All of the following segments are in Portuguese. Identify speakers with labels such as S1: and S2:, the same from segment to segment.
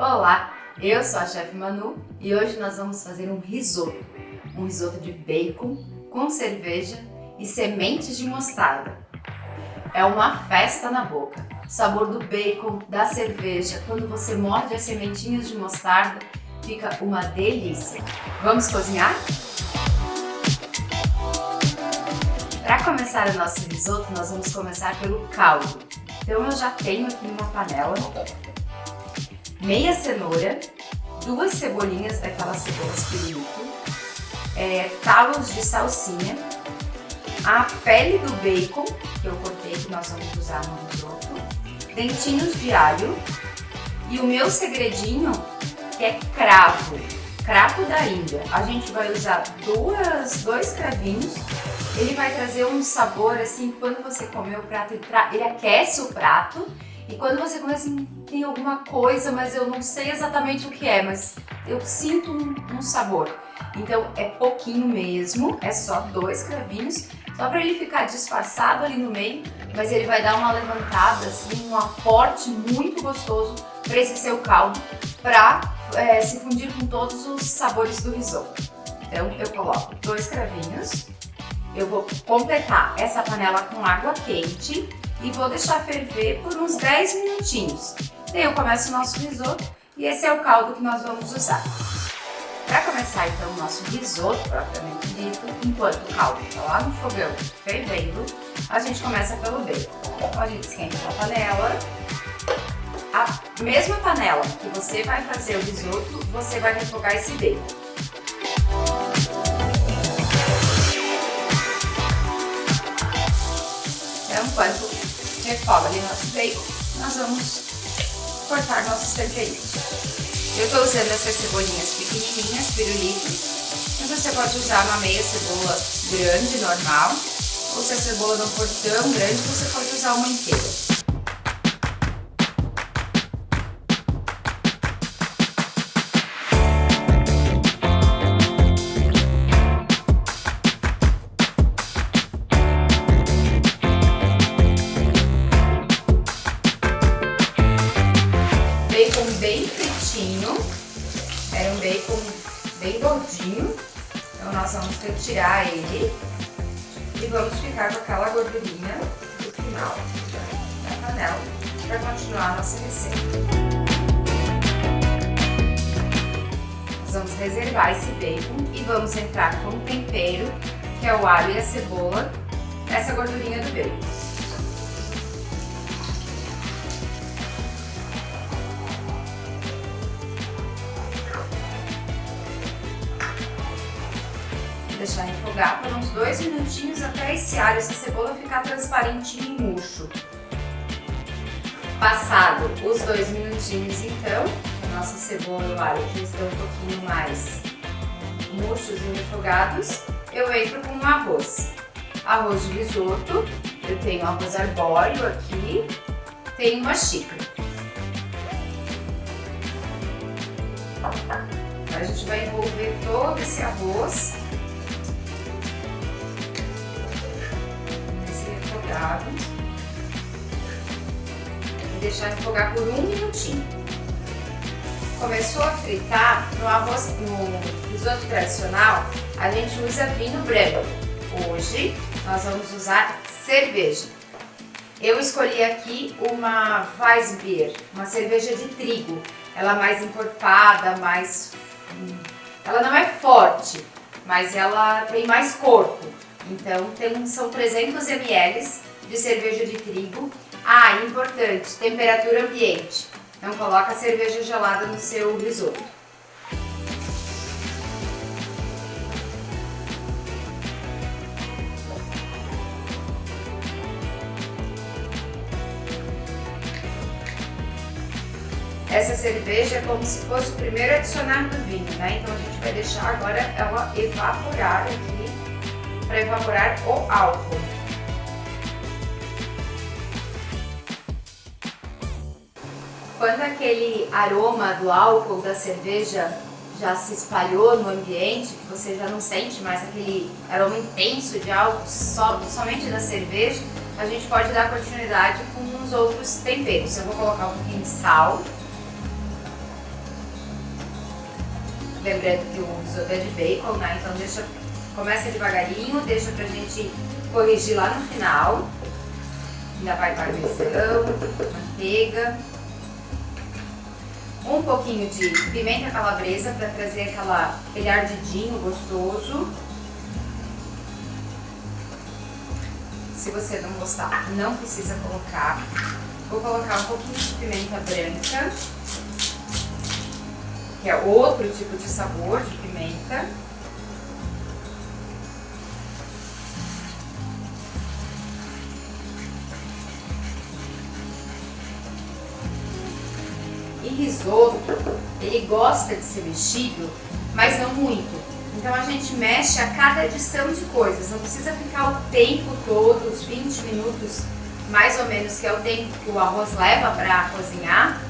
S1: Olá, eu sou a chefe Manu e hoje nós vamos fazer um risoto de bacon com cerveja e sementes de mostarda. É uma festa na boca. O sabor do bacon, da cerveja, quando você morde as sementinhas de mostarda, fica uma delícia. Vamos cozinhar? Para começar o nosso risoto, nós vamos começar pelo caldo. Então eu já tenho aqui uma panela, meia cenoura, 2 cebolinhas daquelas cebolas pirulito, talos de salsinha, a pele do bacon, que eu cortei, que nós vamos usar no risoto, dentinhos de alho e o meu segredinho, que é cravo da Índia. A gente vai usar 2 cravinhos. Ele vai trazer um sabor assim, quando você comer o prato, ele aquece o prato. E quando você começa assim, tem alguma coisa, mas eu não sei exatamente o que é, mas eu sinto um sabor. Então é pouquinho mesmo, é só 2 cravinhos, só para ele ficar disfarçado ali no meio, mas ele vai dar uma levantada, assim, um aporte muito gostoso para esse seu caldo, para se fundir com todos os sabores do risoto. Então eu coloco 2 cravinhos, eu vou completar essa panela com água quente e vou deixar ferver por uns 10 minutinhos. Daí eu começo o nosso risoto e esse é o caldo que nós vamos usar. Para começar então o nosso risoto propriamente dito, enquanto o caldo está lá no fogão fervendo, a gente começa pelo bacon. Então a gente esquenta a panela. A mesma panela que você vai fazer o risoto, você vai refogar esse bacon. Então, enquanto refoga ali nosso bacon, nós vamos cortar nossos temperinhos. Eu estou usando essas cebolinhas pequenininhas, pirulito, mas você pode usar uma meia cebola grande, normal, ou se a cebola não for tão grande, você pode usar uma inteira. Bem fritinho, era um bacon bem gordinho, então nós vamos retirar ele e vamos ficar com aquela gordurinha no final da panela para continuar a nossa receita. Nós vamos reservar esse bacon e vamos entrar com o tempero, que é o alho e a cebola, nessa gordurinha do bacon. Deixar refogar por uns 2 minutinhos até esse alho, essa cebola ficar transparentinho e murcho. Passado os 2 minutinhos então, a nossa cebola e o alho já estão um pouquinho mais murchos e refogados, eu entro com um arroz. Arroz de risoto, eu tenho arroz arbóreo aqui, tenho uma xícara. A gente vai envolver todo esse arroz e deixar refogar por 1 minutinho. Começou a fritar, no risoto tradicional, a gente usa vinho branco. Hoje nós vamos usar cerveja. Eu escolhi aqui uma Weissbier, uma cerveja de trigo. Ela é mais encorpada, ela não é forte, mas ela tem mais corpo. Então são 300 ml de cerveja de trigo. Ah, importante, temperatura ambiente. Não coloca a cerveja gelada no seu risoto. Essa cerveja é como se fosse o primeiro adicionar do vinho, né? Então a gente vai deixar agora ela evaporar aqui, para evaporar o álcool. Quando aquele aroma do álcool da cerveja já se espalhou no ambiente, que você já não sente mais aquele aroma intenso de álcool somente da cerveja, a gente pode dar continuidade com os outros temperos. Eu vou colocar um pouquinho de sal, Lembrando que o risoto é de bacon, né? Então começa devagarinho, deixa pra gente corrigir lá no final. Ainda vai parmesão, manteiga, um pouquinho de pimenta calabresa para trazer aquele ardidinho gostoso. Se você não gostar, não precisa colocar. Vou colocar um pouquinho de pimenta branca, que é outro tipo de sabor de pimenta. E risoto, ele gosta de ser mexido, mas não muito. Então a gente mexe a cada adição de coisas, não precisa ficar o tempo todo, os 20 minutos mais ou menos, que é o tempo que o arroz leva para cozinhar.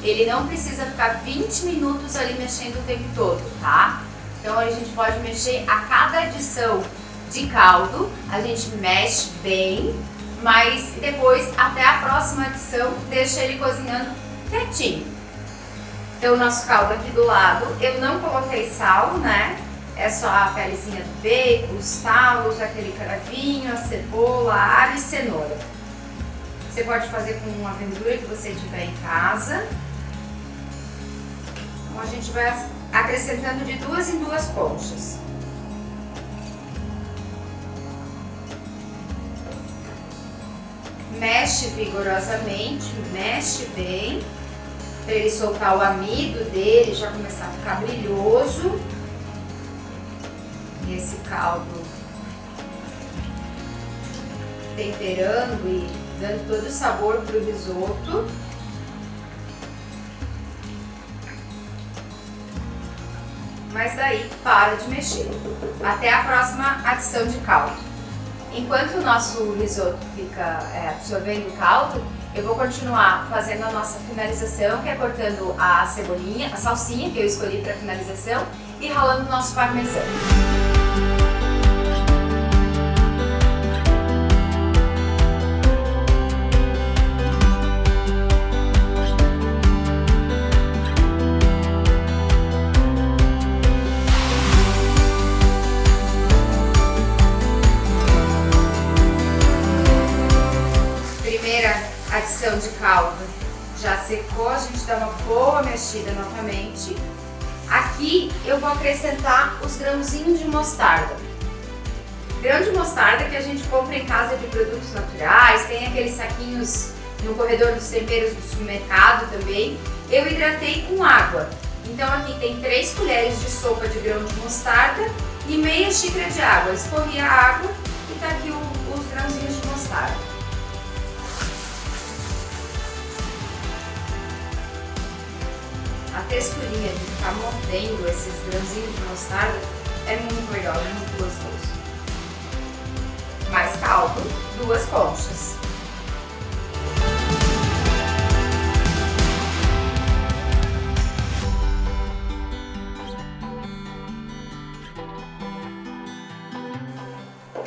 S1: Ele não precisa ficar 20 minutos ali mexendo o tempo todo, tá? Então a gente pode mexer a cada adição de caldo, a gente mexe bem, mas depois até a próxima adição deixa ele cozinhando quietinho. Então o nosso caldo aqui do lado, eu não coloquei sal, né? É só a pelezinha do bacon, os talos, aquele cravinho, a cebola, alho e cenoura. Você pode fazer com uma verdura que você tiver em casa. Então a gente vai acrescentando de 2 em 2 conchas. Mexe vigorosamente, mexe bem, para ele soltar o amido dele, já começar a ficar brilhoso. E esse caldo temperando e dando todo o sabor para o risoto. Mas daí para de mexer, até a próxima adição de caldo. Enquanto o nosso risoto fica absorvendo o caldo, eu vou continuar fazendo a nossa finalização, que é cortando a cebolinha, a salsinha que eu escolhi para finalização e ralando o nosso parmesão. Adição de caldo já secou, a gente dá uma boa mexida novamente. Aqui eu vou acrescentar os grãozinhos de mostarda. Grão de mostarda que a gente compra em casa de produtos naturais, tem aqueles saquinhos no corredor dos temperos do supermercado também. Eu hidratei com água. Então aqui tem 3 colheres de sopa de grão de mostarda e meia xícara de água. Escorri a água e tá aqui os grãozinhos de mostarda. A texturinha de ficar mordendo esses grãozinhos de mostarda é muito legal, é muito gostoso. Mais caldo, 2 conchas.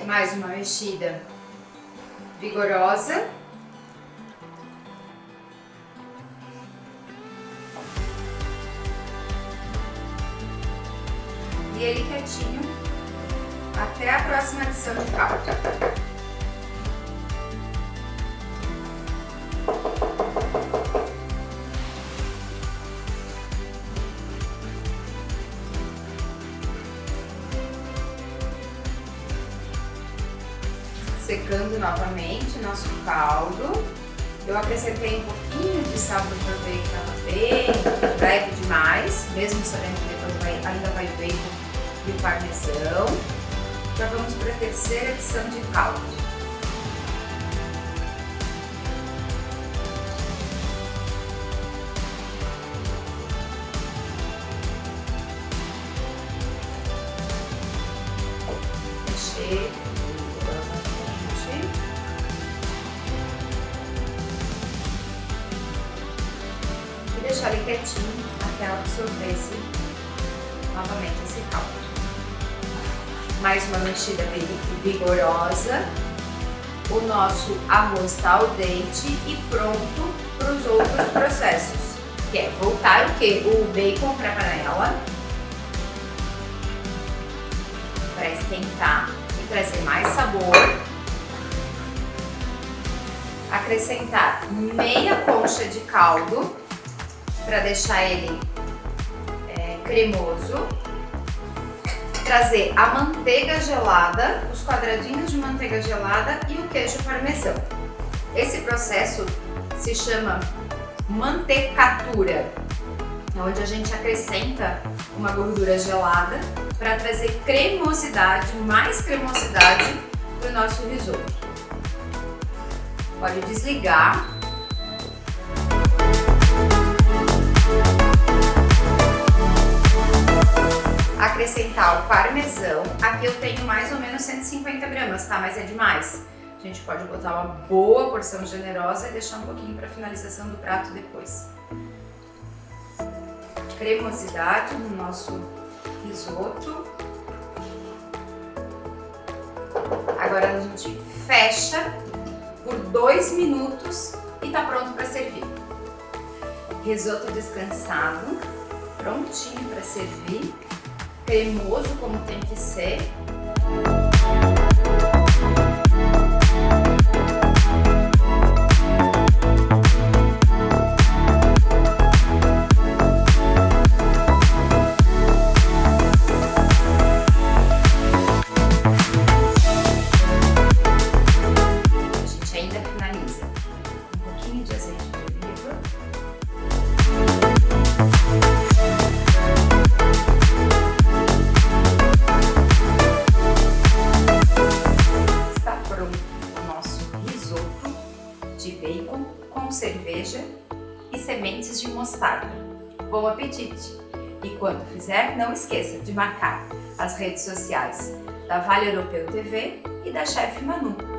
S1: Mais uma mexida vigorosa. E ele quietinho até a próxima adição de caldo. Secando novamente nosso caldo. Eu acrescentei um pouquinho de sal porque eu vi que estava bem leve demais, mesmo sabendo que depois ainda vai o bacon e o parmesão. Já vamos para a terceira adição de caldo. Mexer vigorosamente. E deixar ele quietinho até absorver novamente esse caldo. Mais uma mexida vigorosa. O nosso arroz está al dente e pronto para os outros processos, que é voltar o bacon para a panela, esquentar e trazer mais sabor. Acrescentar meia concha de caldo para deixar ele cremoso. Trazer a manteiga gelada, os quadradinhos de manteiga gelada e o queijo parmesão. Esse processo se chama mantecatura, onde a gente acrescenta uma gordura gelada para trazer cremosidade, mais cremosidade para o nosso risoto. Pode desligar. Acrescentar o parmesão. Aqui eu tenho mais ou menos 150 gramas, tá? Mas é demais. A gente pode botar uma boa porção generosa e deixar um pouquinho para finalização do prato depois. Cremosidade no nosso risoto. Agora a gente fecha por 2 minutos e tá pronto para servir. Risoto descansado, prontinho para servir. Cremoso como tem que ser. A gente ainda finaliza com um pouquinho de azeite de oliva. De bacon com cerveja e sementes de mostarda. Bom apetite! E quando fizer, não esqueça de marcar as redes sociais da Vale Europeu TV e da Chef Manu.